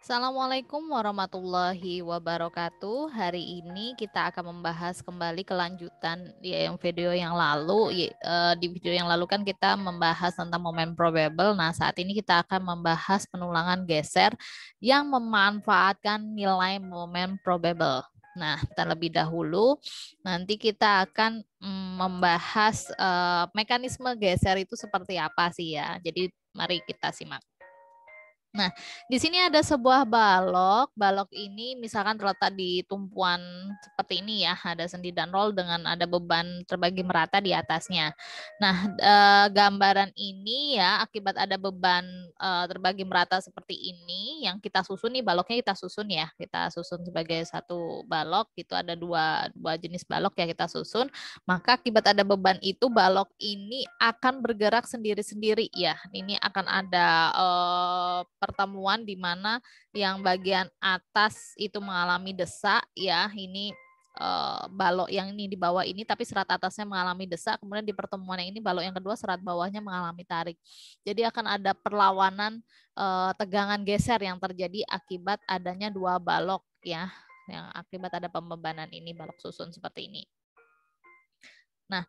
Assalamualaikum warahmatullahi wabarakatuh. Hari ini kita akan membahas kembali kelanjutan yang video yang lalu. Di video yang lalu kan kita membahas tentang momen probable. Nah, saat ini kita akan membahas penulangan geser yang memanfaatkan nilai momen probable. Nah, terlebih dahulu nanti kita akan membahas mekanisme geser itu seperti apa sih ya. Jadi mari kita simak. Nah, di sini ada sebuah balok. Balok ini misalkan terletak di tumpuan seperti ini ya. Ada sendi dan roll dengan ada beban terbagi merata di atasnya. Nah, gambaran ini ya akibat ada beban terbagi merata seperti ini yang kita susun nih, baloknya kita susun ya. Kita susun sebagai satu balok. Itu ada dua jenis balok ya kita susun. Maka akibat ada beban itu balok ini akan bergerak sendiri-sendiri ya. Ini akan ada pertemuan di mana yang bagian atas itu mengalami desak ya. Ini balok yang ini di bawah ini tapi serat atasnya mengalami desak, kemudian di pertemuan yang ini balok yang kedua serat bawahnya mengalami tarik. Jadi akan ada perlawanan tegangan geser yang terjadi akibat adanya dua balok ya, yang akibat ada pembebanan ini balok susun seperti ini. Nah,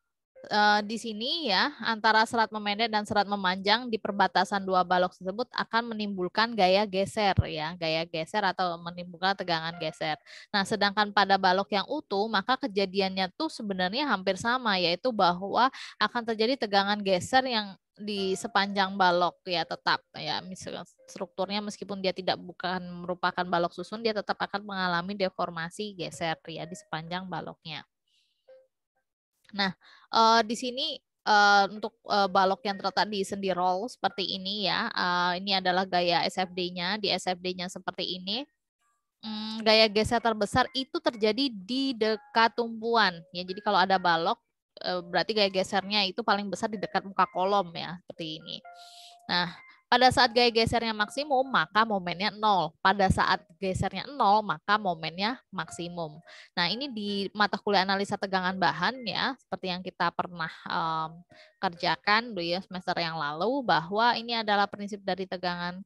di sini ya antara serat memendek dan serat memanjang di perbatasan dua balok tersebut akan menimbulkan gaya geser ya, gaya geser atau menimbulkan tegangan geser. Nah, sedangkan pada balok yang utuh maka kejadiannya tuh sebenarnya hampir sama, yaitu bahwa akan terjadi tegangan geser yang di sepanjang balok ya, tetap ya, misalnya strukturnya meskipun dia bukan merupakan balok susun, dia tetap akan mengalami deformasi geser ya di sepanjang baloknya. Nah, di sini untuk balok yang terletak di sendi roll seperti ini ya, ini adalah gaya SFD-nya. Di SFD-nya seperti ini, gaya geser terbesar itu terjadi di dekat tumpuan. Ya, jadi kalau ada balok, berarti gaya gesernya itu paling besar di dekat muka kolom ya, seperti ini. Nah, pada saat gaya gesernya maksimum, maka momennya 0. Pada saat gesernya 0, maka momennya maksimum. Nah, ini di mata kuliah analisa tegangan bahan ya, seperti yang kita pernah kerjakan ya semester yang lalu, bahwa ini adalah prinsip dari tegangan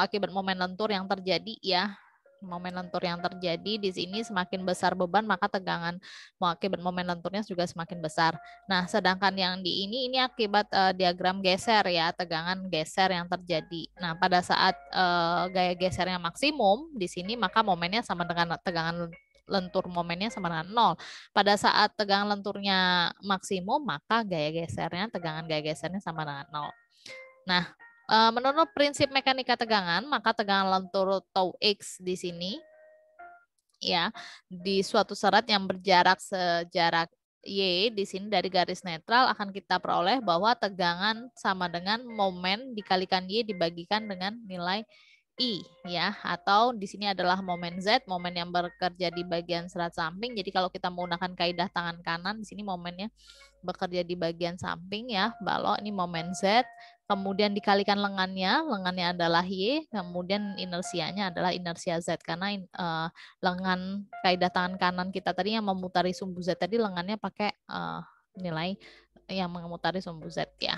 akibat momen lentur yang terjadi ya. Momen lentur yang terjadi di sini semakin besar beban, maka tegangan akibat momen lenturnya juga semakin besar. Nah, sedangkan yang di ini akibat diagram geser ya, tegangan geser yang terjadi. Nah, pada saat gaya gesernya maksimum di sini, maka momennya sama dengan tegangan lentur, momennya sama dengan 0. Pada saat tegangan lenturnya maksimum, maka tegangan gaya gesernya sama dengan 0. Nah, menurut prinsip mekanika tegangan, maka tegangan lentur tau X di sini ya, di suatu serat yang berjarak sejarak Y di sini dari garis netral akan kita peroleh bahwa tegangan sama dengan momen dikalikan Y dibagikan dengan nilai I ya, atau di sini adalah momen Z, momen yang bekerja di bagian serat samping. Jadi kalau kita menggunakan kaidah tangan kanan, di sini momennya bekerja di bagian samping ya, balok ini momen Z, kemudian dikalikan lengannya adalah Y, kemudian inersianya adalah inersia Z, karena lengan kaidah tangan kanan kita tadi yang memutari sumbu Z tadi lengannya pakai nilai yang memutari sumbu Z ya.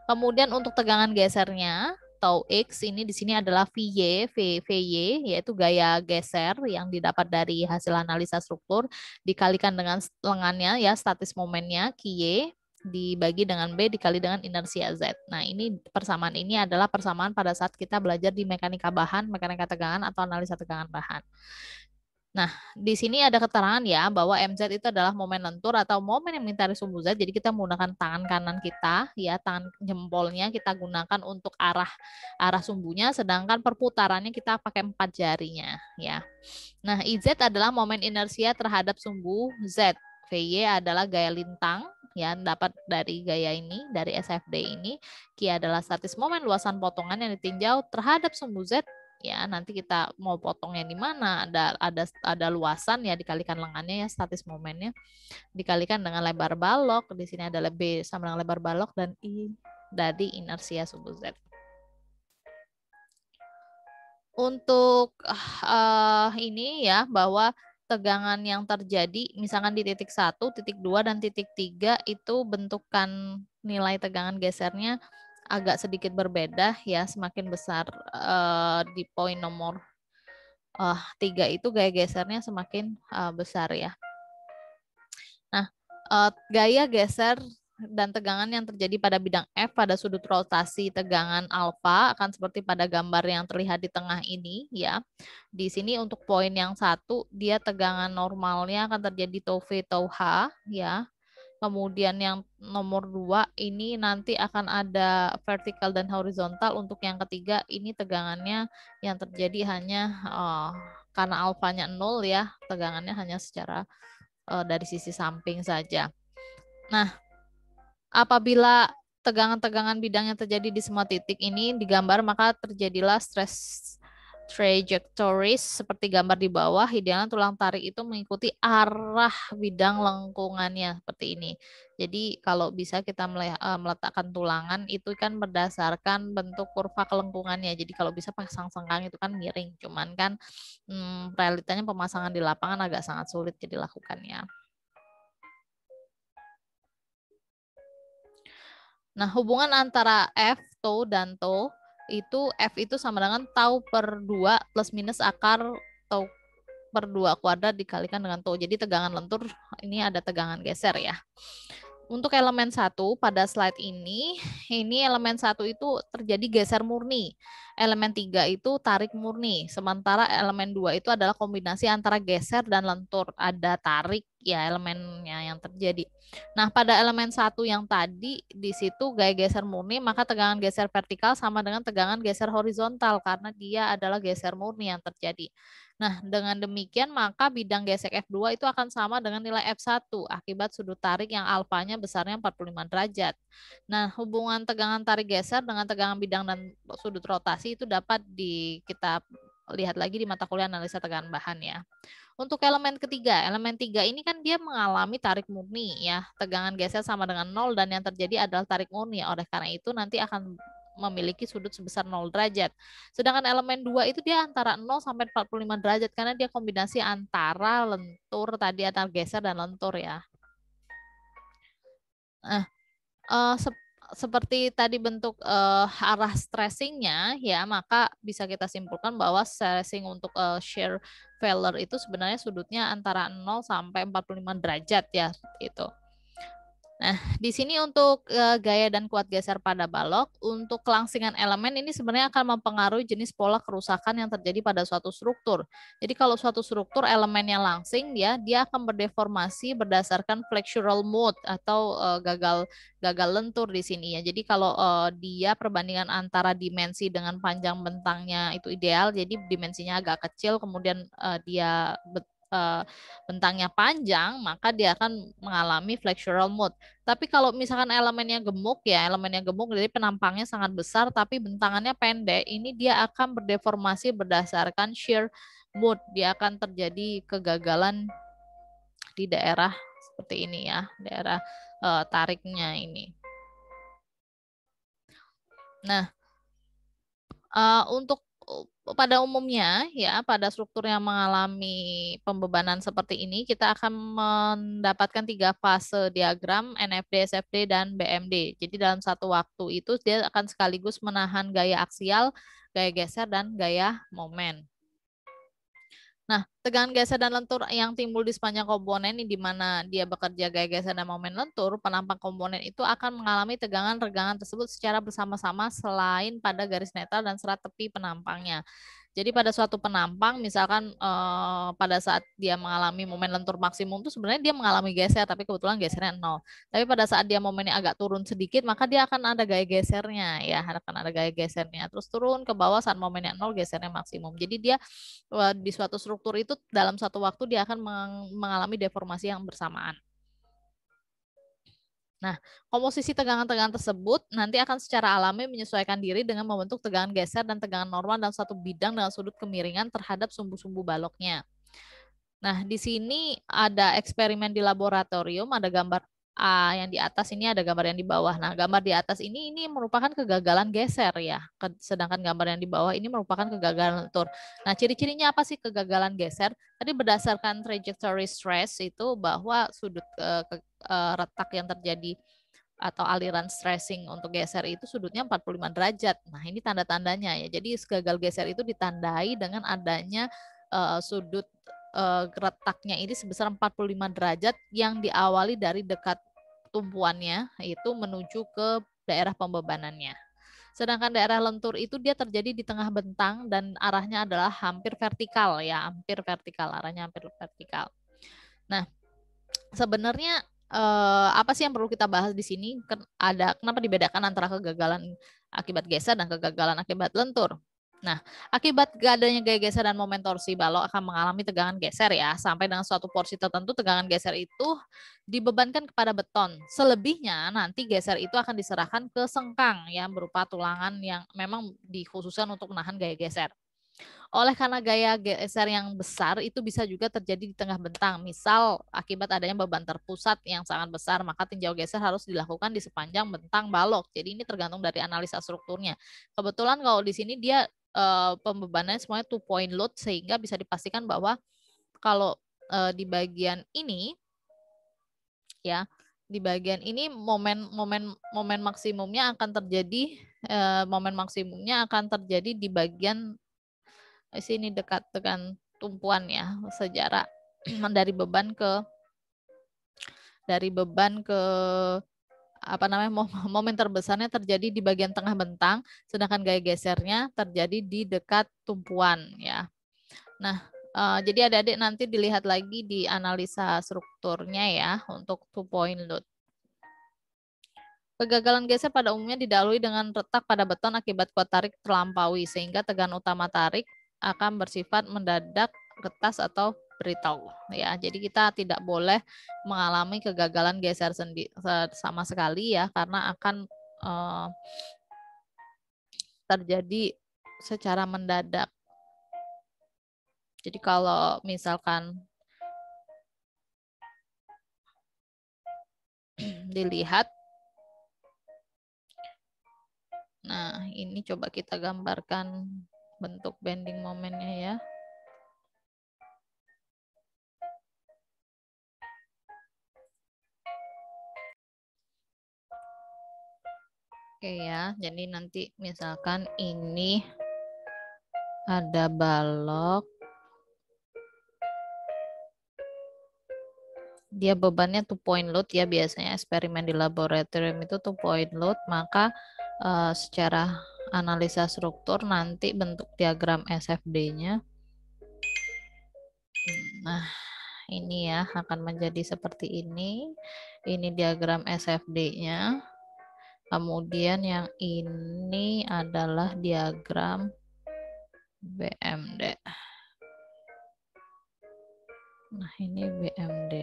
Kemudian untuk tegangan gesernya tau X ini di sini adalah VY yaitu gaya geser yang didapat dari hasil analisa struktur dikalikan dengan lengannya ya, statis momennya QY dibagi dengan B dikali dengan inersia Z. Nah, ini persamaan ini adalah persamaan pada saat kita belajar di mekanika bahan, mekanika tegangan atau analisa tegangan bahan. Nah, di sini ada keterangan ya bahwa MZ itu adalah momen lentur atau momen yang mengitari sumbu Z. Jadi kita menggunakan tangan kanan kita, ya tangan jempolnya kita gunakan untuk arah sumbunya, sedangkan perputarannya kita pakai 4 jarinya, ya. Nah, IZ adalah momen inersia terhadap sumbu Z. VY adalah gaya lintang, ya dapat dari gaya ini, dari SFD ini. Q adalah statis momen luasan potongan yang ditinjau terhadap sumbu Z. Ya, nanti kita mau potongnya di mana, ada luasan ya, dikalikan lengannya ya, statis momennya dikalikan dengan lebar balok. Di sini ada B sama dengan lebar balok dan I dari inersia sumbu Z. Untuk ini ya, bahwa tegangan yang terjadi misalkan di titik 1, titik 2 dan titik 3 itu bentukan nilai tegangan gesernya agak sedikit berbeda ya, semakin besar di poin nomor 3 itu gaya gesernya semakin besar ya. Nah, gaya geser dan tegangan yang terjadi pada bidang F pada sudut rotasi tegangan alfa akan seperti pada gambar yang terlihat di tengah ini ya. Di sini untuk poin yang 1 dia tegangan normalnya akan terjadi tau V tau H ya. Kemudian yang nomor 2 ini nanti akan ada vertikal dan horizontal. Untuk yang ketiga ini tegangannya yang terjadi hanya karena alfanya 0 ya, tegangannya hanya secara dari sisi samping saja. Nah, apabila tegangan-tegangan bidang yang terjadi di semua titik ini digambar, maka terjadilah stress trajectories seperti gambar di bawah. Idealnya tulang tarik itu mengikuti arah bidang lengkungannya seperti ini. Jadi kalau bisa kita meletakkan tulangan itu kan berdasarkan bentuk kurva kelengkungannya. Jadi kalau bisa pasang sengkang itu kan miring. Cuman kan realitanya pemasangan di lapangan agak sangat sulit dilakukannya. Nah, hubungan antara F, tau, dan tau itu F itu sama dengan tau per 2 plus minus akar tau per 2 kuadrat dikalikan dengan tau. Jadi tegangan lentur ini ada tegangan geser ya. Untuk elemen 1 pada slide ini elemen 1 itu terjadi geser murni. Elemen 3 itu tarik murni. Sementara elemen 2 itu adalah kombinasi antara geser dan lentur. Ada tarik ya elemennya yang terjadi. Nah, pada elemen 1 yang tadi di situ gaya geser murni, maka tegangan geser vertikal sama dengan tegangan geser horizontal karena dia adalah geser murni yang terjadi. Nah, dengan demikian maka bidang gesek F2 itu akan sama dengan nilai F1 akibat sudut tarik yang alfanya besarnya 45 derajat. Nah, hubungan tegangan tarik geser dengan tegangan bidang dan sudut rotasi itu dapat kita lihat lagi di mata kuliah analisa tegangan bahan ya. Untuk elemen ketiga, elemen 3 ini kan dia mengalami tarik murni ya. Tegangan geser sama dengan 0 dan yang terjadi adalah tarik murni. Oleh karena itu nanti akan memiliki sudut sebesar 0 derajat. Sedangkan elemen 2 itu dia antara 0 sampai 45 derajat karena dia kombinasi antara lentur tadi antara geser dan lentur ya. Nah, seperti tadi bentuk arah stressingnya ya, maka bisa kita simpulkan bahwa stressing untuk shear failure itu sebenarnya sudutnya antara 0 sampai 45 derajat ya, gitu. Nah, di sini untuk gaya dan kuat geser pada balok, untuk kelangsingan elemen ini sebenarnya akan mempengaruhi jenis pola kerusakan yang terjadi pada suatu struktur. Jadi kalau suatu struktur elemennya langsing, dia akan berdeformasi berdasarkan flexural mode atau gagal lentur di sini ya. Jadi kalau dia perbandingan antara dimensi dengan panjang bentangnya itu ideal, jadi dimensinya agak kecil, kemudian dia bentangnya panjang, maka dia akan mengalami flexural mode. Tapi kalau misalkan elemennya gemuk ya, jadi penampangnya sangat besar tapi bentangannya pendek, ini dia akan berdeformasi berdasarkan shear mode. Dia akan terjadi kegagalan di daerah seperti ini ya, daerah tariknya ini. Nah, untuk pada umumnya ya pada struktur yang mengalami pembebanan seperti ini kita akan mendapatkan 3 fase diagram NFD, SFD, dan BMD. Jadi dalam satu waktu itu dia akan sekaligus menahan gaya aksial, gaya geser, dan gaya momen. Nah, tegangan geser dan lentur yang timbul di sepanjang komponen di mana dia bekerja gaya geser dan momen lentur, penampang komponen itu akan mengalami tegangan-regangan tersebut secara bersama-sama selain pada garis netral dan serat tepi penampangnya. Jadi pada suatu penampang, misalkan pada saat dia mengalami momen lentur maksimum itu sebenarnya dia mengalami geser, tapi kebetulan gesernya 0. Tapi pada saat dia momennya agak turun sedikit, maka dia akan ada gaya gesernya ya, akan ada gaya gesernya. Terus turun ke bawah saat momennya 0, gesernya maksimum. Jadi dia di suatu struktur itu dalam satu waktu dia akan mengalami deformasi yang bersamaan. Nah, komposisi tegangan-tegangan tersebut nanti akan secara alami menyesuaikan diri dengan membentuk tegangan geser dan tegangan normal dalam satu bidang dengan sudut kemiringan terhadap sumbu-sumbu baloknya. Nah, di sini ada eksperimen di laboratorium, ada gambar A yang di atas, ini ada gambar yang di bawah. Nah, gambar di atas ini merupakan kegagalan geser ya. Sedangkan gambar yang di bawah ini merupakan kegagalan lentur. Nah, ciri-cirinya apa sih kegagalan geser? Tadi berdasarkan trajectory stress itu bahwa sudut retak yang terjadi atau aliran stressing untuk geser itu sudutnya 45 derajat. Nah, ini tanda-tandanya ya. Jadi gagal geser itu ditandai dengan adanya sudut retaknya ini sebesar 45 derajat yang diawali dari dekat tumpuannya itu menuju ke daerah pembebanannya. Sedangkan daerah lentur itu dia terjadi di tengah bentang dan arahnya adalah hampir vertikal ya, hampir vertikal, arahnya hampir vertikal. Nah, sebenarnya apa sih yang perlu kita bahas di sini? Kenapa dibedakan antara kegagalan akibat geser dan kegagalan akibat lentur? Nah, akibat adanya gaya geser dan momen torsi, balok akan mengalami tegangan geser ya, sampai dengan suatu porsi tertentu tegangan geser itu dibebankan kepada beton. Selebihnya nanti geser itu akan diserahkan ke sengkang yang berupa tulangan yang memang dikhususkan untuk menahan gaya geser. Oleh karena gaya geser yang besar itu bisa juga terjadi di tengah bentang. Misal akibat adanya beban terpusat yang sangat besar, maka tinjau geser harus dilakukan di sepanjang bentang balok. Jadi ini tergantung dari analisa strukturnya. Kebetulan kalau di sini dia pembebanannya semuanya 2-point load sehingga bisa dipastikan bahwa kalau di bagian ini ya, di bagian ini momen maksimumnya akan terjadi di bagian sini dekat dengan tumpuan ya, sejarah dari beban ke apa namanya momen terbesarnya terjadi di bagian tengah bentang, sedangkan gaya gesernya terjadi di dekat tumpuan ya. Nah, jadi adik-adik nanti dilihat lagi di analisa strukturnya ya untuk 2-point load. Kegagalan geser pada umumnya didahului dengan retak pada beton akibat kuat tarik terlampaui, sehingga tegangan utama tarik akan bersifat mendadak, retas atau brittle. Ya, jadi kita tidak boleh mengalami kegagalan geser sama sekali ya, karena akan terjadi secara mendadak. Jadi kalau misalkan dilihat, nah ini coba kita gambarkan bentuk bending momennya ya. Oke ya, jadi nanti misalkan ini ada balok, dia bebannya 2-point load ya, biasanya eksperimen di laboratorium itu 2-point load, maka secara analisa struktur nanti bentuk diagram SFD-nya. Nah, ini ya akan menjadi seperti ini. Ini diagram SFD-nya. Kemudian yang ini adalah diagram BMD. Nah, ini BMD.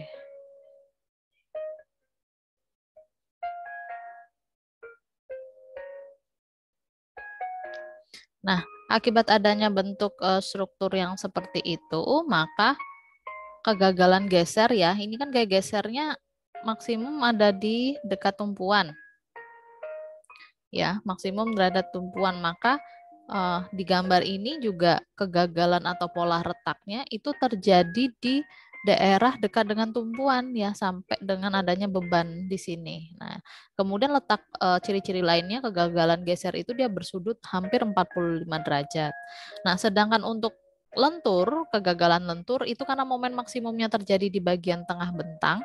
Nah, akibat adanya bentuk struktur yang seperti itu, maka kegagalan geser ya, ini kan gaya gesernya maksimum ada di dekat tumpuan. Ya, maksimum derajat tumpuan, maka di gambar ini juga kegagalan atau pola retaknya itu terjadi di daerah dekat dengan tumpuan ya, sampai dengan adanya beban di sini. Nah, kemudian letak ciri-ciri lainnya kegagalan geser itu dia bersudut hampir 45 derajat. Nah, sedangkan untuk lentur, kegagalan lentur itu karena momen maksimumnya terjadi di bagian tengah bentang,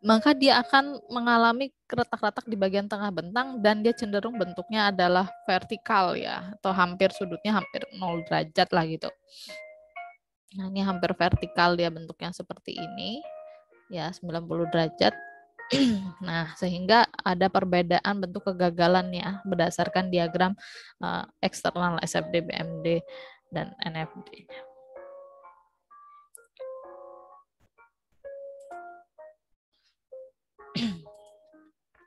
maka dia akan mengalami retak-retak di bagian tengah bentang dan dia cenderung bentuknya adalah vertikal ya, atau hampir sudutnya hampir 0 derajat lah gitu. Nah, ini hampir vertikal dia bentuknya seperti ini ya, 90 derajat. Nah, sehingga ada perbedaan bentuk kegagalan ya berdasarkan diagram eksternal SFD, BMD dan NFD.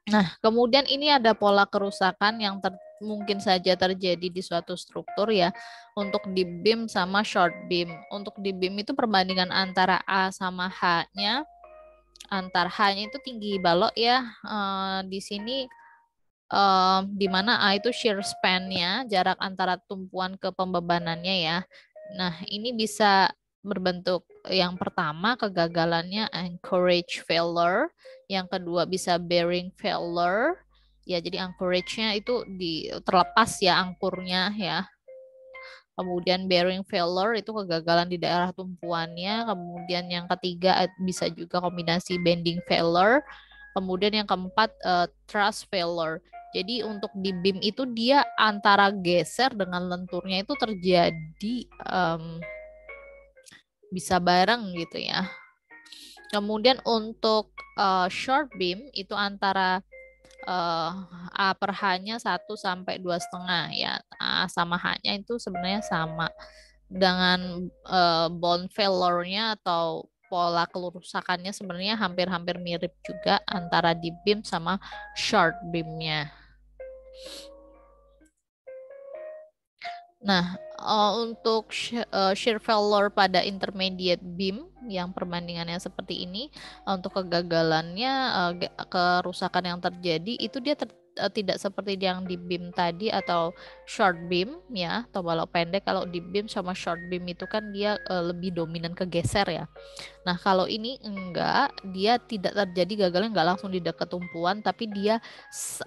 Nah, kemudian ini ada pola kerusakan yang mungkin saja terjadi di suatu struktur ya, untuk di beam sama short beam. Untuk di beam itu perbandingan antara A sama H-nya, antar H-nya itu tinggi balok ya, di sini di mana A itu shear span-nya, jarak antara tumpuan ke pembebanannya ya. Nah, ini bisa berbentuk yang pertama kegagalannya anchorage failure, yang kedua bisa bearing failure. Ya, jadi anchorage-nya itu terlepas ya angkurnya ya. Kemudian bearing failure itu kegagalan di daerah tumpuannya. Kemudian yang ketiga bisa juga kombinasi bending failure. Kemudian yang keempat thrust failure. Jadi untuk di beam itu dia antara geser dengan lenturnya itu terjadi bisa bareng gitu ya. Kemudian untuk short beam itu antara A per H-nya 1 sampai 2,5 ya. A sama H-nya itu sebenarnya sama dengan bond failure-nya atau pola kerusakannya sebenarnya hampir-hampir mirip juga antara di beam sama short beam-nya. Nah, untuk shear failure pada intermediate beam yang perbandingannya seperti ini, untuk kegagalannya, kerusakan yang terjadi itu dia tidak seperti yang di beam tadi atau short beam ya, atau balok pendek. Kalau di beam sama short beam itu kan dia lebih dominan ke geser ya. Nah, kalau ini enggak, dia tidak terjadi gagalnya enggak langsung di dekat tumpuan, tapi dia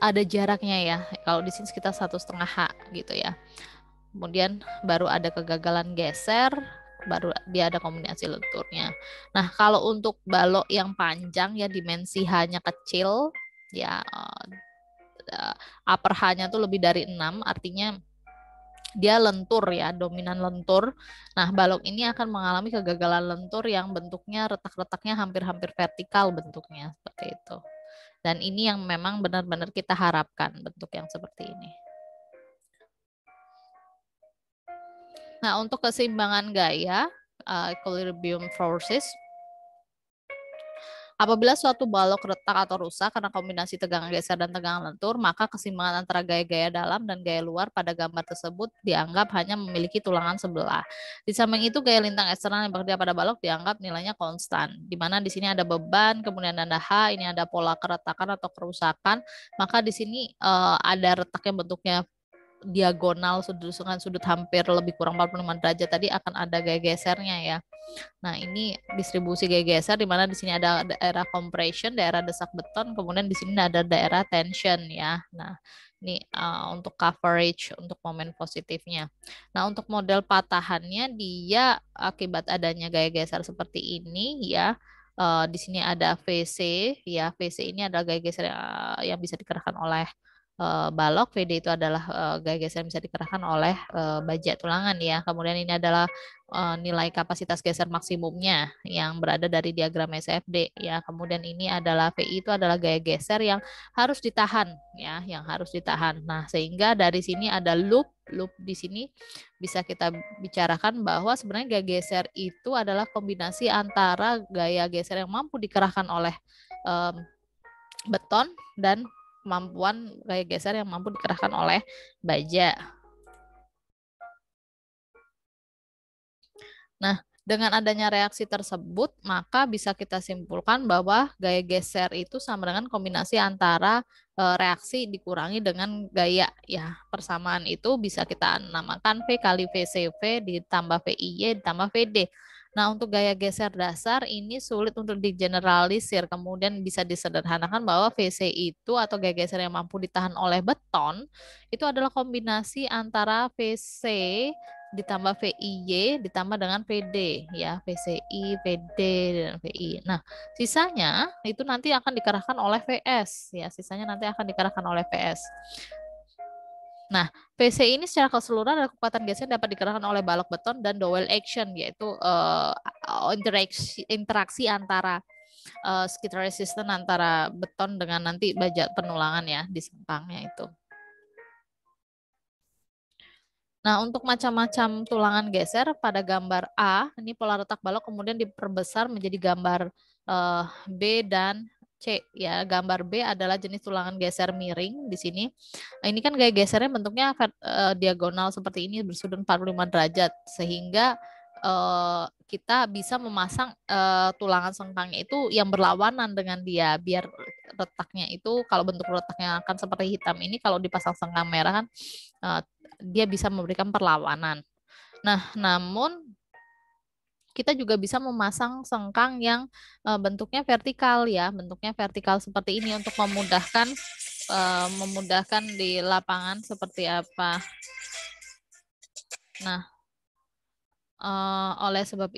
ada jaraknya ya. Kalau di sini sekitar 1,5 H gitu ya. Kemudian baru ada kegagalan geser, baru dia ada kombinasi lenturnya. Nah, kalau untuk balok yang panjang ya dimensi H-nya kecil, ya upper H-nya tuh lebih dari 6, artinya dia lentur ya, dominan lentur. Nah, balok ini akan mengalami kegagalan lentur yang bentuknya retak-retaknya hampir-hampir vertikal bentuknya, seperti itu. Dan ini yang memang benar-benar kita harapkan bentuk yang seperti ini. Nah, untuk keseimbangan gaya, equilibrium forces, apabila suatu balok retak atau rusak karena kombinasi tegangan geser dan tegangan lentur, maka keseimbangan antara gaya-gaya dalam dan gaya luar pada gambar tersebut dianggap hanya memiliki tulangan sebelah. Di samping itu, gaya lintang eksternal yang bekerja pada balok dianggap nilainya konstan, di mana di sini ada beban, kemudian ada H, ini ada pola keretakan atau kerusakan, maka di sini ada retak yang bentuknya diagonal sudut hampir lebih kurang 45 derajat tadi akan ada gaya gesernya ya. Nah, ini distribusi gaya geser di mana di sini ada daerah compression, daerah desak beton, kemudian di sini ada daerah tension ya. Nah, ini untuk coverage untuk momen positifnya. Nah, untuk model patahannya dia akibat adanya gaya geser seperti ini ya. Di sini ada VC ya. VC ini adalah gaya geser yang bisa dikerahkan oleh balok. VD itu adalah gaya geser yang bisa dikerahkan oleh baja tulangan ya. Kemudian ini adalah nilai kapasitas geser maksimumnya yang berada dari diagram SFD ya. Kemudian ini adalah VI itu adalah gaya geser yang harus ditahan ya, yang harus ditahan. Nah, sehingga dari sini ada loop di sini bisa kita bicarakan bahwa sebenarnya gaya geser itu adalah kombinasi antara gaya geser yang mampu dikerahkan oleh beton dan kemampuan gaya geser yang mampu dikerahkan oleh baja. Nah, dengan adanya reaksi tersebut, maka bisa kita simpulkan bahwa gaya geser itu sama dengan kombinasi antara reaksi dikurangi dengan gaya. Ya, persamaan itu bisa kita namakan V kali VCV ditambah VIY ditambah VD. Nah, untuk gaya geser dasar ini sulit untuk digeneralisir. Kemudian bisa disederhanakan bahwa VC itu atau gaya geser yang mampu ditahan oleh beton itu adalah kombinasi antara VC ditambah VIY ditambah dengan VD ya, VCI, VD dan VI. Nah, sisanya itu nanti akan dikerahkan oleh VS ya, sisanya nanti akan dikerahkan oleh VS. Nah, PC ini secara keseluruhan adalah kekuatan geser dapat dikerahkan oleh balok beton dan dowel action, yaitu interaksi antara skid resistance antara beton dengan nanti baja penulangan ya di sempangnya itu. Nah, untuk macam-macam tulangan geser pada gambar A, ini pola retak balok kemudian diperbesar menjadi gambar B dan C ya. Gambar B adalah jenis tulangan geser miring di sini. Nah, ini kan gaya gesernya bentuknya diagonal seperti ini bersudut 45 derajat sehingga kita bisa memasang tulangan sengkangnya itu yang berlawanan dengan dia biar retaknya itu kalau bentuk retaknya akan seperti hitam ini kalau dipasang sengkang merah kan dia bisa memberikan perlawanan. Nah, namun kita juga bisa memasang sengkang yang bentuknya vertikal ya, bentuknya vertikal seperti ini untuk memudahkan di lapangan seperti apa. Nah, oleh sebab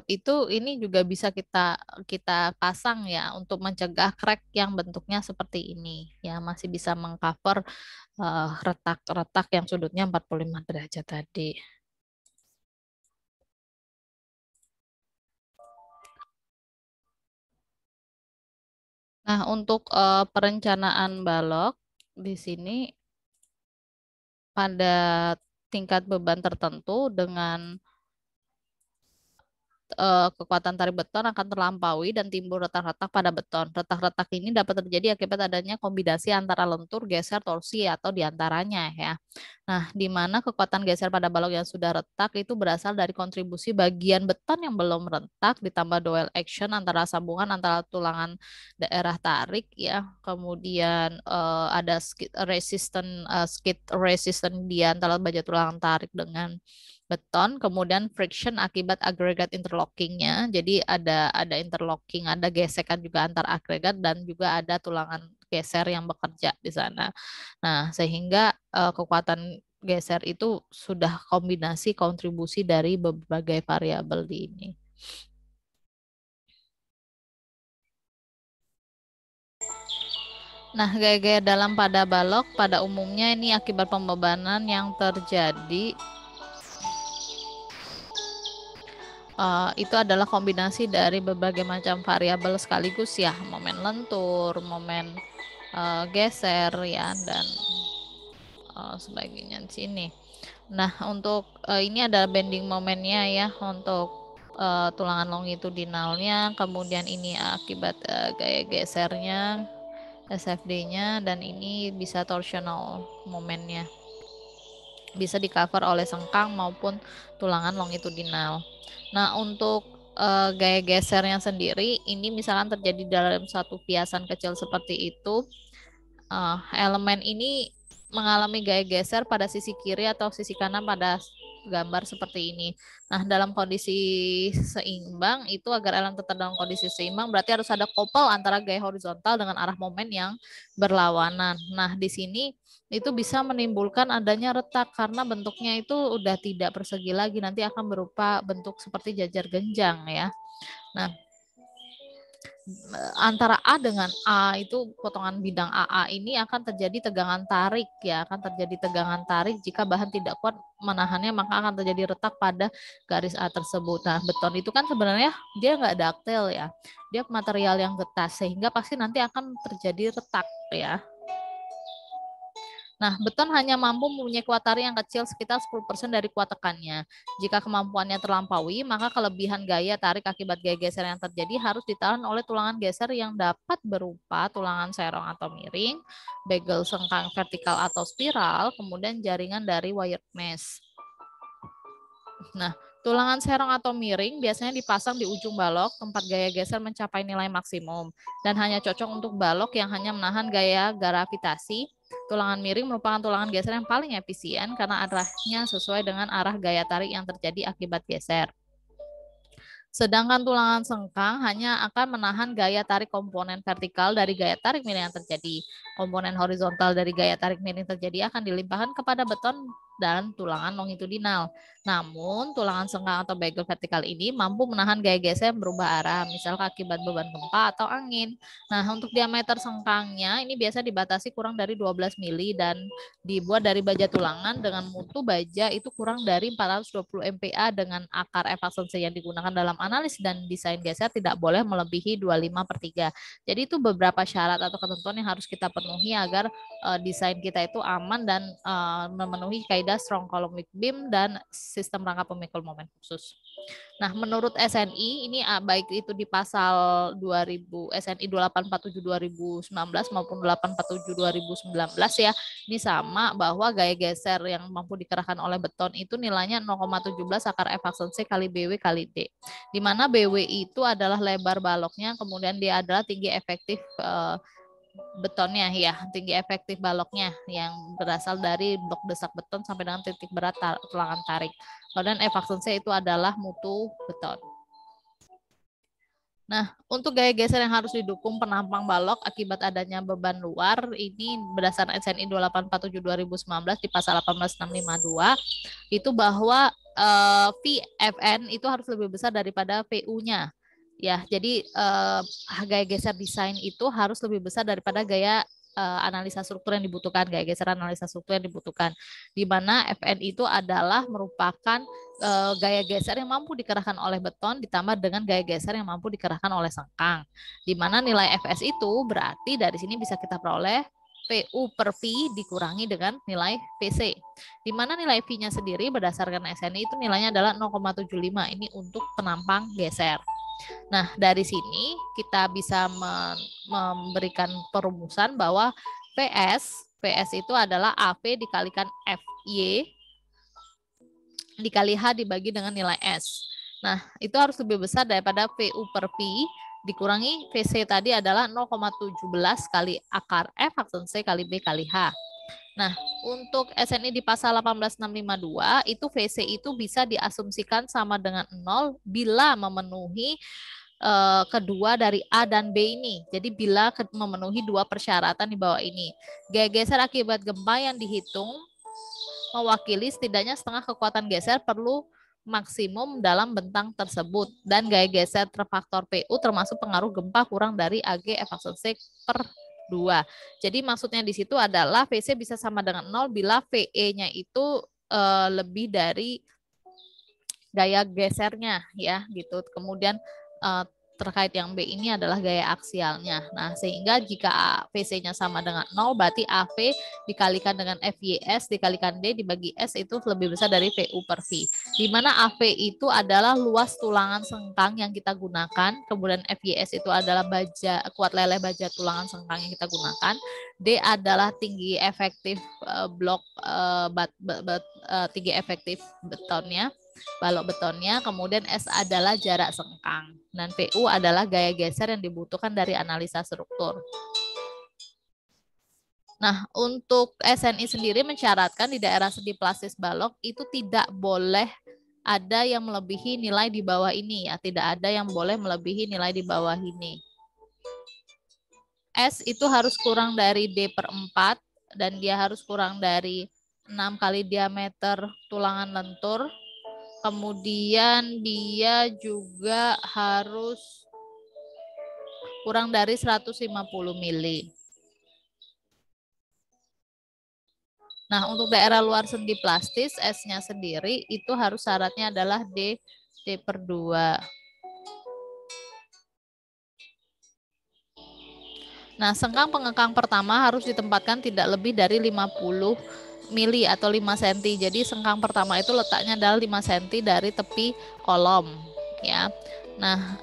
itu ini juga bisa kita kita pasang ya untuk mencegah crack yang bentuknya seperti ini ya, masih bisa mengcover retak-retak yang sudutnya 45 derajat tadi. Nah, untuk perencanaan balok di sini pada tingkat beban tertentu dengan kekuatan tarik beton akan terlampaui dan timbul retak-retak pada beton. Retak-retak ini dapat terjadi akibat adanya kombinasi antara lentur, geser, torsi atau diantaranya ya. Nah, di mana kekuatan geser pada balok yang sudah retak itu berasal dari kontribusi bagian beton yang belum retak ditambah dual action antara sambungan antara tulangan daerah tarik ya. Kemudian ada skid resistant di antara baja tulangan tarik dengan beton, kemudian friction akibat agregat interlockingnya. Jadi ada interlocking, ada gesekan juga antar agregat dan juga ada tulangan geser yang bekerja di sana. Nah, sehingga kekuatan geser itu sudah kombinasi kontribusi dari berbagai variabel di ini. Nah, gaya-gaya dalam pada balok pada umumnya ini akibat pembebanan yang terjadi itu adalah kombinasi dari berbagai macam variabel sekaligus ya, momen lentur, momen geser ya, dan sebagainya di sini. Nah, untuk ini adalah bending momennya ya untuk tulangan longitudinalnya, kemudian ini akibat gaya gesernya, SFD-nya, dan ini bisa torsional momennya. Bisa di cover oleh sengkang maupun tulangan longitudinal. Nah, untuk gaya gesernya sendiri, ini misalkan terjadi dalam satu piasan kecil seperti itu, elemen ini mengalami gaya geser pada sisi kiri atau sisi kanan pada gambar seperti ini. Nah, dalam kondisi seimbang itu agar elemen tetap dalam kondisi seimbang berarti harus ada couple antara gaya horizontal dengan arah momen yang berlawanan. Nah, di sini itu bisa menimbulkan adanya retak karena bentuknya itu udah tidak persegi lagi, nanti akan berupa bentuk seperti jajar genjang ya. Nah, antara A dengan A itu potongan bidang AA ini akan terjadi tegangan tarik ya, akan terjadi tegangan tarik jika bahan tidak kuat menahannya maka akan terjadi retak pada garis A tersebut. Nah, beton itu kan sebenarnya dia nggak ductile ya, dia material yang getas sehingga pasti nanti akan terjadi retak ya. Nah, beton hanya mampu mempunyai kuat tarik yang kecil sekitar 10% dari kuat tekannya. Jika kemampuannya terlampaui, maka kelebihan gaya tarik akibat gaya geser yang terjadi harus ditahan oleh tulangan geser yang dapat berupa tulangan serong atau miring, bagel sengkang vertikal atau spiral, kemudian jaringan dari wire mesh. Nah, tulangan serong atau miring biasanya dipasang di ujung balok tempat gaya geser mencapai nilai maksimum dan hanya cocok untuk balok yang hanya menahan gaya gravitasi. Tulangan miring merupakan tulangan geser yang paling efisien karena arahnya sesuai dengan arah gaya tarik yang terjadi akibat geser. Sedangkan tulangan sengkang hanya akan menahan gaya tarik komponen vertikal dari gaya tarik miring yang terjadi. Komponen horizontal dari gaya tarik miring terjadi akan dilimpahkan kepada beton dan tulangan longitudinal. Namun, tulangan sengkang atau bagel vertikal ini mampu menahan gaya geser yang berubah arah, misalnya akibat beban gempa atau angin. Nah, untuk diameter sengkangnya ini biasa dibatasi kurang dari 12 mili dan dibuat dari baja tulangan dengan mutu baja itu kurang dari 420 MPa dengan akar efasiensi yang digunakan dalam analis dan desain geser tidak boleh melebihi 25/3. Jadi itu beberapa syarat atau ketentuan yang harus kita penuhi agar desain kita itu aman dan memenuhi kaidah strong column weak beam dan sistem rangka pemikul momen khusus. Nah, menurut SNI ini baik itu di pasal 2000 SNI 2847 2019 maupun 847 2019 ya, ini sama bahwa gaya geser yang mampu dikerahkan oleh beton itu nilainya 0,17 akar efasiensi kali BW kali D. Di mana BW itu adalah lebar baloknya, kemudian dia adalah tinggi efektif betonnya ya, tinggi efektif baloknya yang berasal dari blok desak beton sampai dengan titik berat tulangan tarik. Kemudian efficiency itu adalah mutu beton. Nah, untuk gaya geser yang harus didukung penampang balok akibat adanya beban luar, ini berdasarkan SNI 2847/2019 di pasal 18652, itu bahwa VFN itu harus lebih besar daripada VU-nya. Ya, jadi gaya geser desain itu harus lebih besar daripada gaya analisa struktur yang dibutuhkan, gaya geser analisa struktur yang dibutuhkan. Di mana FN itu adalah merupakan gaya geser yang mampu dikerahkan oleh beton ditambah dengan gaya geser yang mampu dikerahkan oleh sengkang. Di mana nilai Fs itu berarti dari sini bisa kita peroleh PU per V dikurangi dengan nilai VC. Di mana nilai V-nya sendiri berdasarkan SNI itu nilainya adalah 0,75. Ini untuk penampang geser. Nah, dari sini kita bisa memberikan perumusan bahwa PS itu adalah AV dikalikan FY dikali H dibagi dengan nilai S. Nah, itu harus lebih besar daripada VU per V dikurangi VC tadi adalah 0,17 kali akar F aksen C kali B kali H. Nah, untuk SNI di pasal 18652 itu VC itu bisa diasumsikan sama dengan 0 bila memenuhi kedua dari A dan B ini. Jadi bila memenuhi dua persyaratan di bawah ini. Gaya geser akibat gempa yang dihitung mewakili setidaknya setengah kekuatan geser perlu maksimum dalam bentang tersebut dan gaya geser terfaktor PU termasuk pengaruh gempa kurang dari AG F aksen C per 2. Jadi maksudnya di situ adalah VC bisa sama dengan 0 bila VE-nya itu lebih dari gaya gesernya ya gitu. Kemudian terkait yang B ini adalah gaya aksialnya. Nah, sehingga jika VC-nya sama dengan 0, berarti AV dikalikan dengan FYS dikalikan D dibagi S itu lebih besar dari VU per V. Di mana AV itu adalah luas tulangan sengkang yang kita gunakan, kemudian FYS itu adalah kuat leleh baja tulangan sengkang yang kita gunakan. D adalah tinggi efektif tinggi efektif betonnya. Balok betonnya, kemudian S adalah jarak sengkang, dan PU adalah gaya geser yang dibutuhkan dari analisa struktur. Nah, untuk SNI sendiri mensyaratkan di daerah sendi plastis balok itu tidak boleh ada yang melebihi nilai di bawah ini ya, tidak ada yang boleh melebihi nilai di bawah ini. S itu harus kurang dari D per 4 dan dia harus kurang dari 6 kali diameter tulangan lentur. Kemudian dia juga harus kurang dari 150 mili. Nah, untuk daerah luar sendi plastis, S-nya sendiri itu harus syaratnya adalah D per 2. Nah, sengkang pengekang pertama harus ditempatkan tidak lebih dari 50 mili atau 5 cm. Jadi sengkang pertama itu letaknya adalah 5 cm dari tepi kolom ya. Nah,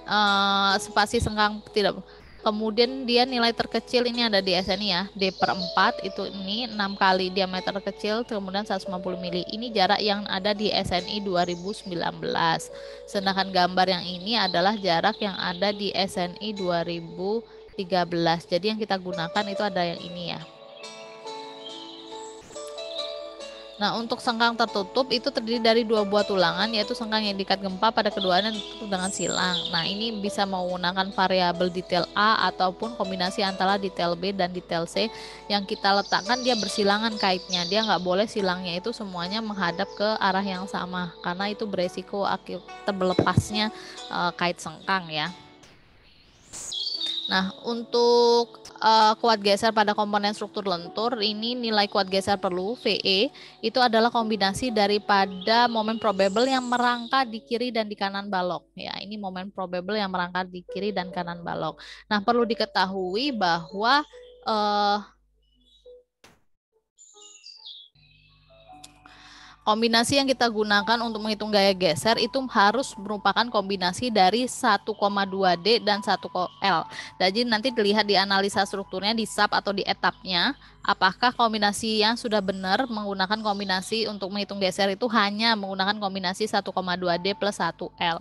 spasi sengkang tidak. Kemudian dia nilai terkecil ini ada di SNI ya, D per 4 itu ini 6 kali diameter kecil, kemudian 150 mili. Ini jarak yang ada di SNI 2019. Sedangkan gambar yang ini adalah jarak yang ada di SNI 2013. Jadi yang kita gunakan itu ada yang ini ya. Nah, untuk sengkang tertutup itu terdiri dari dua buah tulangan, yaitu sengkang yang diikat gempa pada keduanya dengan silang. Nah, ini bisa menggunakan variabel detail A ataupun kombinasi antara detail B dan detail C yang kita letakkan dia bersilangan kaitnya. Dia nggak boleh silangnya itu semuanya menghadap ke arah yang sama, karena itu beresiko terbelepasnya kait sengkang ya. Nah, untuk kuat geser pada komponen struktur lentur, ini nilai kuat geser perlu VE itu adalah kombinasi daripada momen probable yang merangka di kiri dan di kanan balok. Ya, ini momen probable yang merangka di kiri dan kanan balok. Nah, perlu diketahui bahwa kombinasi yang kita gunakan untuk menghitung gaya geser itu harus merupakan kombinasi dari 1,2D dan 1L. Jadi nanti dilihat di analisa strukturnya di sub atau di etapnya, apakah kombinasi yang sudah benar menggunakan kombinasi untuk menghitung geser itu hanya menggunakan kombinasi 1,2D plus 1L.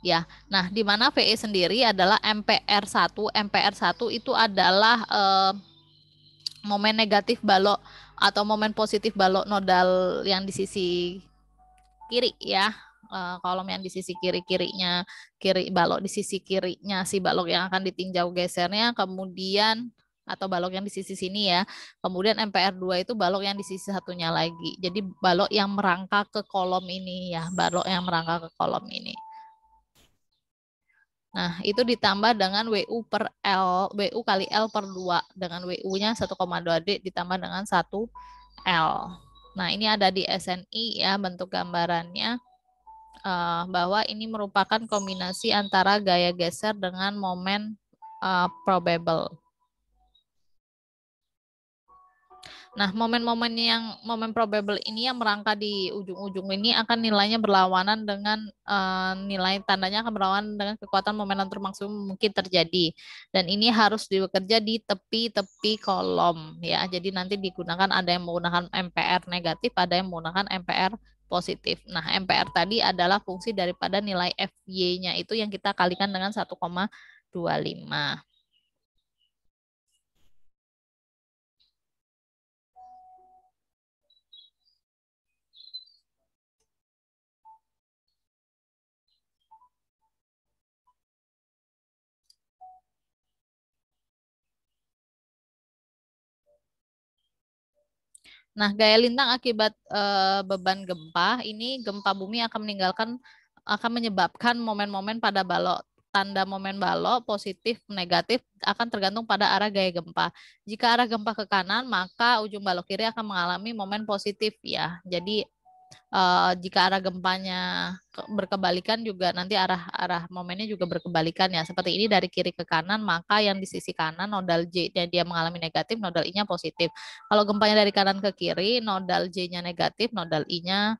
Ya, nah di mana VE sendiri adalah MPR1. MPR1 itu adalah momen negatif balok atau momen positif balok nodal yang di sisi kiri ya. Kolom yang di sisi kiri-kirinya, kiri balok di sisi kirinya si balok yang akan ditinjau gesernya, kemudian atau balok yang di sisi sini ya. Kemudian MPR2 itu balok yang di sisi satunya lagi. Jadi balok yang merangkak ke kolom ini ya, balok yang merangkak ke kolom ini. Nah, itu ditambah dengan WU per L, WU kali L per 2. Dengan WU-nya 1,2D ditambah dengan 1 L. Nah, ini ada di SNI ya bentuk gambarannya, bahwa ini merupakan kombinasi antara gaya geser dengan momen probable. Nah, momen probable ini yang merangka di ujung-ujung ini akan nilainya berlawanan dengan nilai tandanya akan berlawanan dengan kekuatan momentum maksimum mungkin terjadi. Dan ini harus bekerja di tepi-tepi kolom ya. Jadi nanti digunakan, ada yang menggunakan MPR negatif, ada yang menggunakan MPR positif. Nah, MPR tadi adalah fungsi daripada nilai FY-nya itu yang kita kalikan dengan 1,25. Nah, gaya lintang akibat beban gempa, ini gempa bumi akan menyebabkan momen-momen pada balok. Tanda momen balok positif, negatif akan tergantung pada arah gaya gempa. Jika arah gempa ke kanan, maka ujung balok kiri akan mengalami momen positif ya. Jadi jika arah gempanya berkebalikan juga nanti arah momennya juga berkebalikan ya. Seperti ini dari kiri ke kanan, maka yang di sisi kanan nodal J dan dia mengalami negatif, nodal I-nya positif. Kalau gempanya dari kanan ke kiri, nodal J-nya negatif, nodal I-nya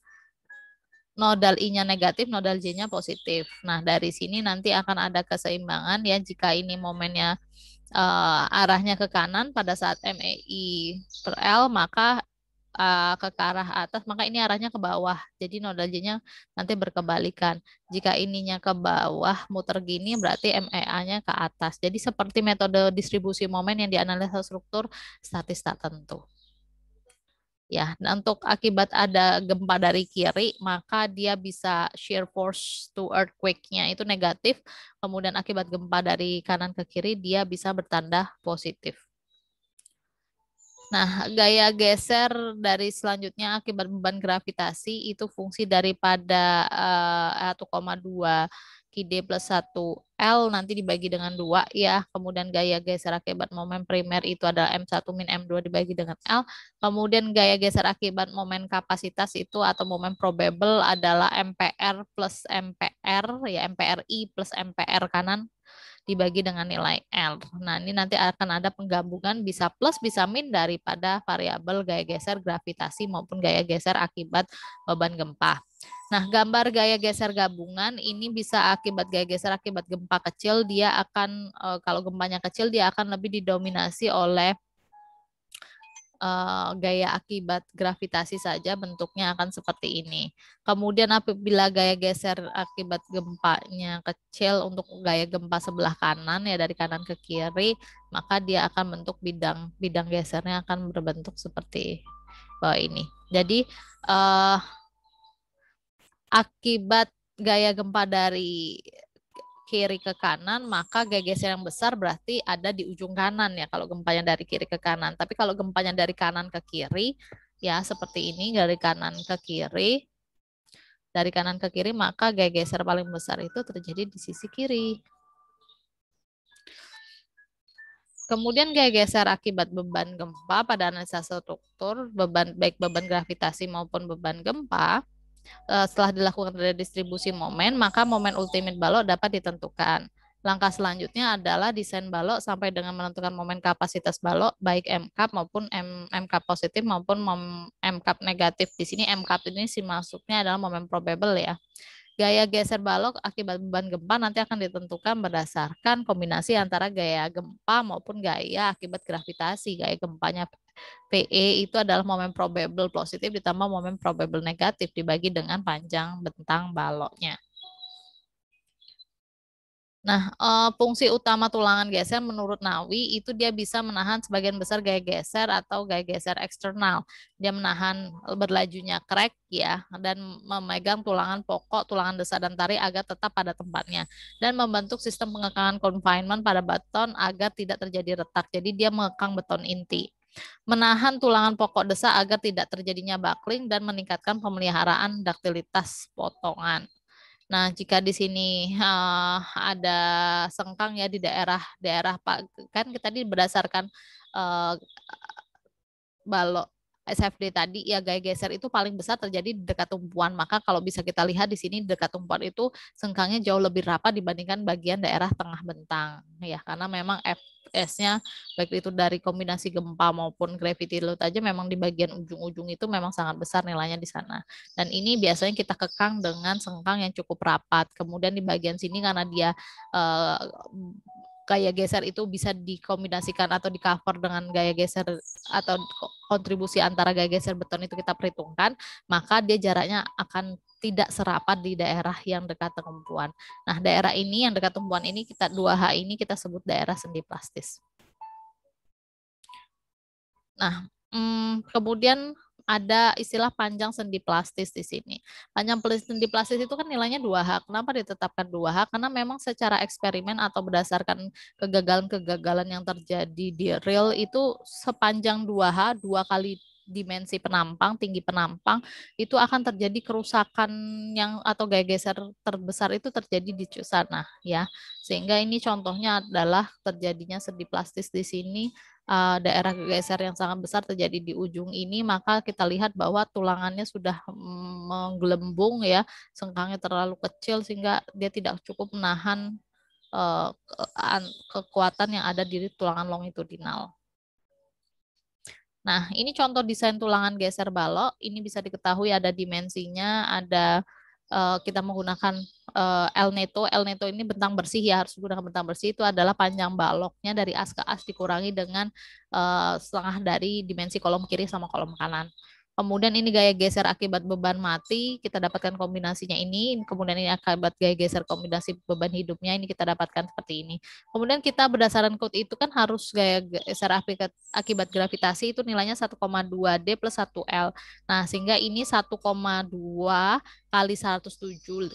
negatif, nodal J-nya positif. Nah, dari sini nanti akan ada keseimbangan ya jika ini momennya arahnya ke kanan pada saat MEI per L, maka ke arah atas, maka ini arahnya ke bawah. Jadi nodal J-nya nanti berkebalikan. Jika ininya ke bawah muter gini, berarti MEA-nya ke atas. Jadi seperti metode distribusi momen yang dianalisa struktur statis tertentu. Ya, nah untuk akibat ada gempa dari kiri, maka dia bisa shear force to earthquake-nya itu negatif. Kemudian akibat gempa dari kanan ke kiri, dia bisa bertanda positif. Nah, gaya geser dari selanjutnya akibat beban gravitasi itu fungsi daripada 1,2 QD plus 1 L nanti dibagi dengan 2 ya. Kemudian gaya geser akibat momen primer itu adalah M1 min M2 dibagi dengan L. Kemudian gaya geser akibat momen kapasitas itu atau momen probable adalah MPR plus MPR ya, MPRI plus MPR kanan dibagi dengan nilai L. Nah, ini nanti akan ada penggabungan bisa plus bisa min daripada variabel gaya geser gravitasi maupun gaya geser akibat beban gempa. Nah, gambar gaya geser gabungan ini bisa akibat gaya geser akibat gempa kecil, dia akan kalau gempanya kecil dia akan lebih didominasi oleh gaya akibat gravitasi saja, bentuknya akan seperti ini. Kemudian apabila gaya geser akibat gempanya kecil untuk gaya gempa sebelah kanan ya dari kanan ke kiri, maka dia akan bentuk bidang gesernya akan berbentuk seperti bawah ini. Jadi akibat gaya gempa dari kiri ke kanan, maka gaya geser yang besar berarti ada di ujung kanan ya kalau gempanya dari kiri ke kanan. Tapi kalau gempanya dari kanan ke kiri, ya seperti ini dari kanan ke kiri, maka gaya geser paling besar itu terjadi di sisi kiri. Kemudian gaya geser akibat beban gempa pada analisa struktur, baik beban gravitasi maupun beban gempa, setelah dilakukan redistribusi momen, maka momen ultimate balok dapat ditentukan. Langkah selanjutnya adalah desain balok sampai dengan menentukan momen kapasitas balok, baik MCAP maupun MCAP positif maupun MCAP negatif. Di sini MCAP ini sih masuknya adalah momen probable ya. Gaya geser balok akibat beban gempa nanti akan ditentukan berdasarkan kombinasi antara gaya gempa maupun gaya akibat gravitasi. Gaya gempanya PE itu adalah momen probable positif ditambah momen probable negatif dibagi dengan panjang bentang baloknya. Nah, fungsi utama tulangan geser menurut Nawawi itu dia bisa menahan sebagian besar gaya geser atau gaya geser eksternal. Dia menahan berlajunya krek ya dan memegang tulangan pokok, tulangan desar dan tarik agar tetap pada tempatnya dan membentuk sistem pengekangan confinement pada beton agar tidak terjadi retak. Jadi dia mengekang beton inti. Menahan tulangan pokok desar agar tidak terjadinya buckling dan meningkatkan pemeliharaan daktilitas potongan. Nah, jika di sini ada sengkang ya di daerah-daerah Pak, kan kita tadi berdasarkan eh, balok SFD tadi ya gaya geser itu paling besar terjadi di dekat tumpuan. Maka kalau bisa kita lihat di sini dekat tumpuan itu sengkangnya jauh lebih rapat dibandingkan bagian daerah tengah bentang ya karena memang FS-nya baik itu dari kombinasi gempa maupun gravity load aja memang di bagian ujung-ujung itu memang sangat besar nilainya di sana. Dan ini biasanya kita kekang dengan sengkang yang cukup rapat. Kemudian di bagian sini karena dia eh, gaya geser itu bisa dikombinasikan atau di cover dengan gaya geser atau kontribusi antara gaya geser beton itu kita perhitungkan, maka dia jaraknya akan tidak serapat di daerah yang dekat tumpuan. Nah, daerah ini yang dekat tumpuan ini kita 2H ini kita sebut daerah sendi plastis. Nah, kemudian ada istilah panjang sendi plastis di sini. Panjang sendi plastis itu kan nilainya 2H. Kenapa ditetapkan 2H? Karena memang secara eksperimen atau berdasarkan kegagalan-kegagalan yang terjadi di real itu sepanjang 2H, 2 kali dimensi penampang, tinggi penampang, itu akan terjadi kerusakan yang atau gaya geser terbesar itu terjadi di sana ya. Sehingga ini contohnya adalah terjadinya sendi plastis di sini daerah geser yang sangat besar terjadi di ujung ini, maka kita lihat bahwa tulangannya sudah menggelembung ya, sengkangnya terlalu kecil sehingga dia tidak cukup menahan kekuatan yang ada di tulangan longitudinal. Nah, ini contoh desain tulangan geser balok. Ini bisa diketahui ada dimensinya, ada kita menggunakan L-Neto. L-Neto ini bentang bersih ya, harus menggunakan bentang bersih. Itu adalah panjang baloknya dari as ke as dikurangi dengan setengah dari dimensi kolom kiri sama kolom kanan. Kemudian ini gaya geser akibat beban mati, kita dapatkan kombinasinya ini. Kemudian ini akibat gaya geser kombinasi beban hidupnya, ini kita dapatkan seperti ini. Kemudian kita berdasarkan code itu kan harus gaya geser akibat gravitasi itu nilainya 1,2D plus 1L. Nah, sehingga ini 1,2 kali 107,58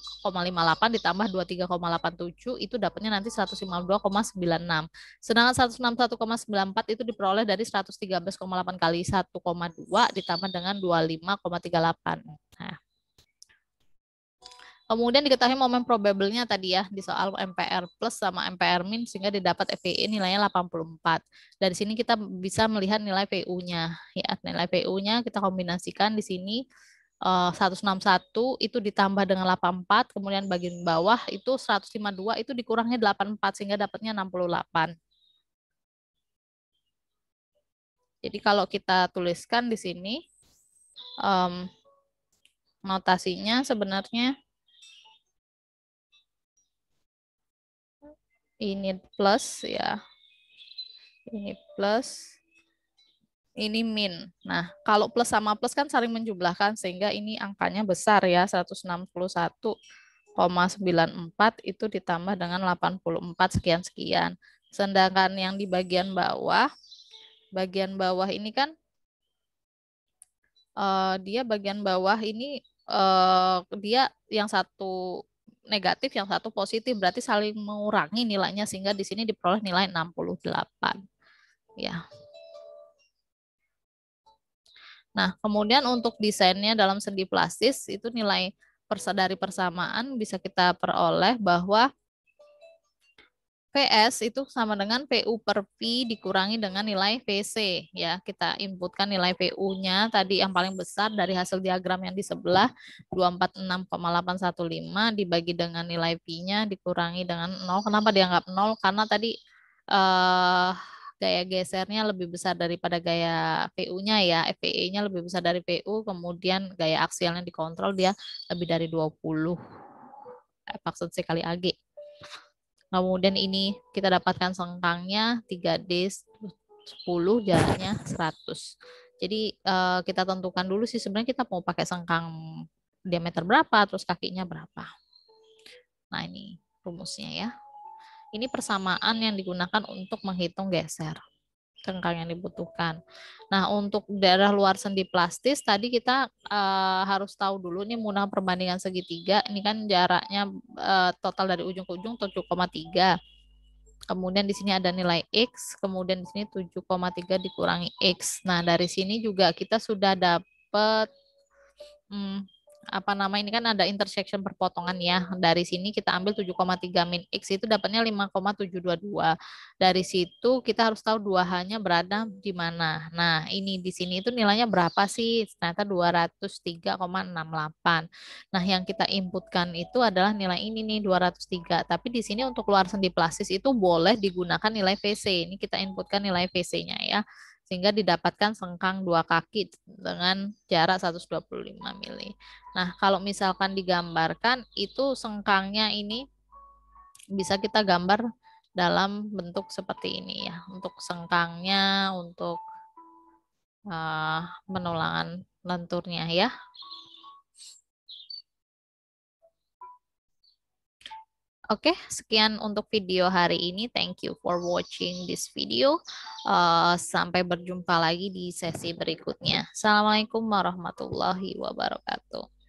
ditambah 23,87 itu dapatnya nanti 152,96. Sedangkan 161,94 itu diperoleh dari 113,8 kali 1,2 ditambah dengan 25,38. Nah, kemudian diketahui momen probable-nya tadi ya di soal MPR plus sama MPR min sehingga didapat FVE nilainya 84. Dari sini kita bisa melihat nilai VU-nya. Ya, nilai VU-nya kita kombinasikan di sini 161 itu ditambah dengan 84, kemudian bagian bawah itu 152 itu dikurangnya 84 sehingga dapatnya 68. Jadi kalau kita tuliskan di sini notasinya sebenarnya ini plus ya, ini plus, ini min. Nah, kalau plus sama plus kan saling menjumlahkan sehingga ini angkanya besar ya, 161,94 itu ditambah dengan 84 sekian-sekian. Sedangkan yang di bagian bawah ini kan dia bagian bawah ini dia yang satu negatif, yang satu positif, berarti saling mengurangi nilainya sehingga di sini diperoleh nilai 68. Ya. Nah, kemudian untuk desainnya dalam sendi plastis itu nilai dari persamaan bisa kita peroleh bahwa PS itu sama dengan PU per P dikurangi dengan nilai VC ya. Kita inputkan nilai PU-nya tadi yang paling besar dari hasil diagram yang di sebelah 246,815 dibagi dengan nilai P-nya dikurangi dengan 0. Kenapa dianggap 0? Karena tadi gaya gesernya lebih besar daripada gaya PU-nya ya. FVE-nya lebih besar dari PU, kemudian gaya aksialnya dikontrol dia lebih dari 20 F kali AG. Kemudian ini kita dapatkan sengkangnya 3D 10 jaraknya 100. Jadi kita tentukan dulu sih sebenarnya kita mau pakai sengkang diameter berapa, terus kakinya berapa. Nah ini rumusnya ya. Ini persamaan yang digunakan untuk menghitung geser sengkang yang dibutuhkan. Nah, untuk daerah luar sendi plastis tadi kita harus tahu dulu nih menggunakan perbandingan segitiga. Ini kan jaraknya total dari ujung ke ujung 7,3. Kemudian di sini ada nilai X, kemudian di sini 7,3 dikurangi X. Nah, dari sini juga kita sudah dapat apa nama ini kan ada intersection perpotongan ya. Dari sini kita ambil 7,3 min X itu dapatnya 5,722. Dari situ kita harus tahu 2H-nya berada di mana. Nah, ini di sini itu nilainya berapa sih? Ternyata 203,68. Nah, yang kita inputkan itu adalah nilai ini nih 203. Tapi di sini untuk luar sendi plastis itu boleh digunakan nilai VC. Ini kita inputkan nilai VC-nya ya, sehingga didapatkan sengkang 2 kaki dengan jarak 125 mili. Nah, kalau misalkan digambarkan itu sengkangnya ini bisa kita gambar dalam bentuk seperti ini ya. Untuk sengkangnya, untuk penulangan lenturnya ya. Oke, sekian untuk video hari ini. Thank you for watching this video. Sampai berjumpa lagi di sesi berikutnya. Assalamualaikum warahmatullahi wabarakatuh.